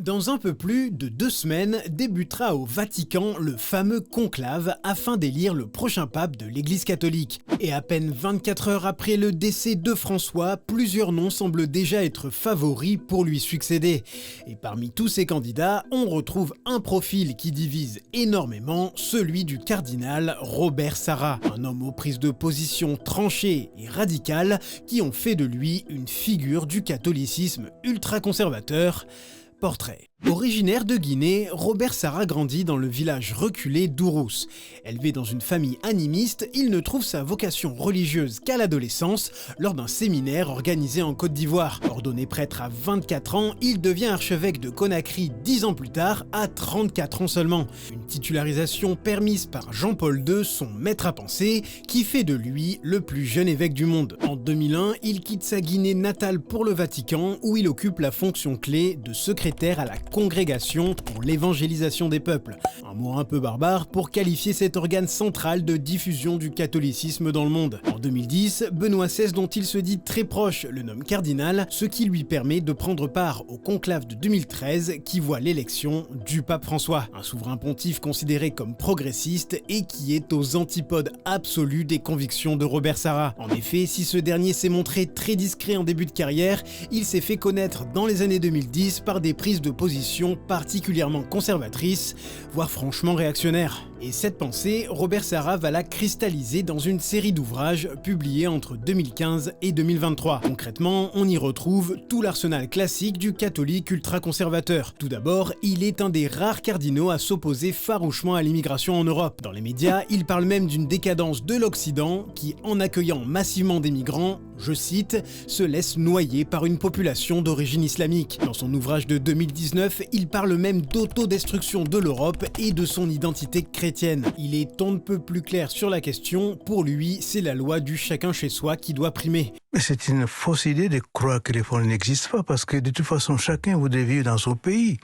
Dans un peu plus de 2 semaines débutera au Vatican le fameux conclave afin d'élire le prochain pape de l'Église catholique. Et à peine 24 heures après le décès de François, plusieurs noms semblent déjà être favoris pour lui succéder. Et parmi tous ces candidats, on retrouve un profil qui divise énormément, celui du cardinal Robert Sarra, un homme aux prises de position tranchées et radicales qui ont fait de lui une figure du catholicisme ultra-conservateur. Portrait. Originaire de Guinée, Robert Sarra grandit dans le village reculé d'Ourous. Élevé dans une famille animiste, il ne trouve sa vocation religieuse qu'à l'adolescence, lors d'un séminaire organisé en Côte d'Ivoire. Ordonné prêtre à 24 ans, il devient archevêque de Conakry 10 ans plus tard, à 34 ans seulement. Une titularisation permise par Jean-Paul II, son maître à penser, qui fait de lui le plus jeune évêque du monde. En 2001, il quitte sa Guinée natale pour le Vatican, où il occupe la fonction clé de secrétaire à la Congrégation pour l'évangélisation des peuples. Un mot un peu barbare pour qualifier cet organe central de diffusion du catholicisme dans le monde. En 2010, Benoît XVI, dont il se dit très proche, le nomme cardinal, ce qui lui permet de prendre part au conclave de 2013 qui voit l'élection du pape François, un souverain pontife considéré comme progressiste et qui est aux antipodes absolus des convictions de Robert Sarra. En effet, si ce dernier s'est montré très discret en début de carrière, il s'est fait connaître dans les années 2010 par des prises de position particulièrement conservatrices, voire franchement réactionnaires. Et cette pensée, Robert Sarra va la cristalliser dans une série d'ouvrages publiés entre 2015 et 2023. Concrètement, on y retrouve tout l'arsenal classique du catholique ultra-conservateur. Tout d'abord, il est un des rares cardinaux à s'opposer farouchement à l'immigration en Europe. Dans les médias, il parle même d'une décadence de l'Occident qui, en accueillant massivement des migrants, je cite, se laisse noyer par une population d'origine islamique. Dans son ouvrage de 2019, il parle même d'autodestruction de l'Europe et de son identité chrétienne. Il est on ne peut plus clair sur la question, pour lui, c'est la loi du chacun chez soi qui doit primer. Mais c'est une fausse idée de croire que les fonds n'existent pas, parce que de toute façon, chacun voudrait vivre dans son pays.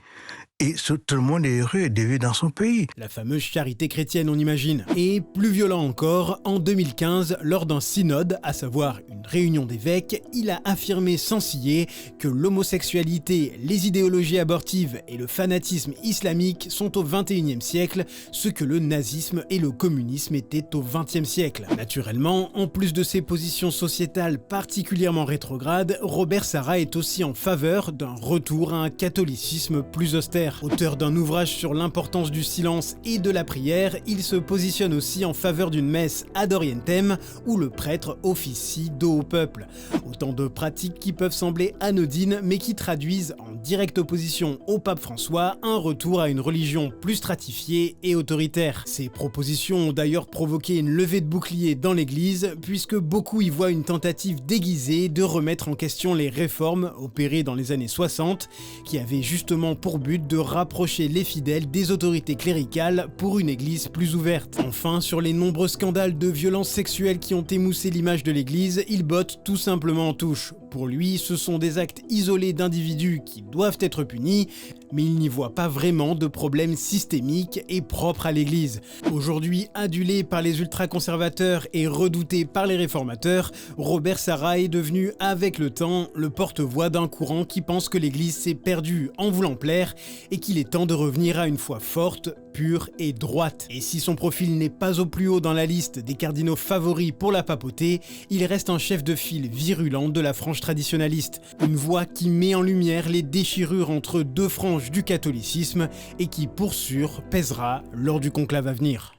Et tout le monde est heureux de vivre dans son pays. La fameuse charité chrétienne, on imagine. Et plus violent encore, en 2015, lors d'un synode, à savoir une réunion d'évêques, il a affirmé sans ciller que l'homosexualité, les idéologies abortives et le fanatisme islamique sont au XXIe siècle, ce que le nazisme et le communisme étaient au XXe siècle. Naturellement, en plus de ses positions sociétales particulièrement rétrogrades, Robert Sarra est aussi en faveur d'un retour à un catholicisme plus austère. Auteur d'un ouvrage sur l'importance du silence et de la prière, il se positionne aussi en faveur d'une messe ad orientem où le prêtre officie dos au peuple. Autant de pratiques qui peuvent sembler anodines mais qui traduisent en directe opposition au pape François un retour à une religion plus stratifiée et autoritaire. Ces propositions ont d'ailleurs provoqué une levée de boucliers dans l'église puisque beaucoup y voient une tentative déguisée de remettre en question les réformes opérées dans les années 60 qui avaient justement pour but de rapprocher les fidèles des autorités cléricales pour une église plus ouverte. Enfin, sur les nombreux scandales de violences sexuelles qui ont émoussé l'image de l'église, il botte tout simplement en touche. Pour lui, ce sont des actes isolés d'individus qui doivent être punis, mais il n'y voit pas vraiment de problème systémique et propre à l'église. Aujourd'hui adulé par les ultra-conservateurs et redouté par les réformateurs, Robert Sarra est devenu, avec le temps, le porte-voix d'un courant qui pense que l'église s'est perdue en voulant plaire et qu'il est temps de revenir à une foi forte, pure et droite. Et si son profil n'est pas au plus haut dans la liste des cardinaux favoris pour la papauté, il reste un chef de file virulent de la frange traditionnaliste. Une voix qui met en lumière les déchirures entre deux franges du catholicisme et qui, pour sûr, pèsera lors du conclave à venir.